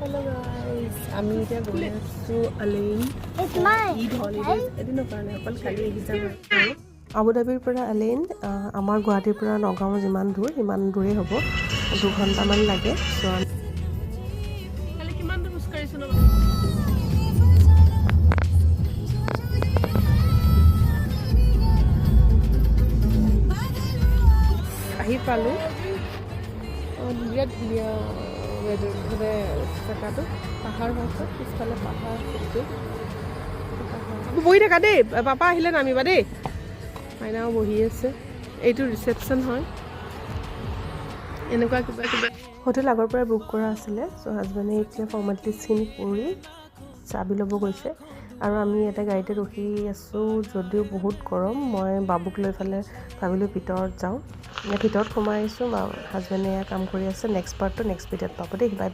Hello guys, আমি এতিয়া গৈ আছো আলেইন ঈদ হলিডেজ এদিনৰ কাৰণে অকল খালি আহি যাম আৰু আবুধাবিৰ পৰা আলেইন আমাৰ গুৱাহাটীৰ পৰা নগাঁও যিমান দূৰ সিমান দূৰেই হ'ব 2 ঘণ্টামান লাগে কালি কিমান দূৰ খোজকাঢ়িছো ন আহি পালোঁ বিৰাট ধুনীয়া মানে জেগাটো পাহাৰ হৈছে পিছফালে পাহাৰ বহি থাকা দেই পাপা আহিলে নামিবা দেই মাইনাও বহি আছে এইটো ৰিচেপশ্যন হয় এনেকুৱা কিবা কিবা হোটেল আগৰ পৰাই বুক কৰা আছিলে চ' হাজবেণ্ডে এতিয়া ফৰ্মেলিটিছখিনি কৰি চাবি ল'ব গৈছে আৰু আমি এটা গাড়ীতে ৰখি আছোঁ যদিও বহুত গৰম মই বাবুক লৈ ফালে ভাবিলোঁ ভিতৰত যাওঁ ভিতৰত সোমাই আহিছোঁ হাজবেণ্ডে এয়া কাম কৰি আছে নেক্সট পাৰ্টটো নেক্সট ভিডিঅ'ত পাব দেই বাই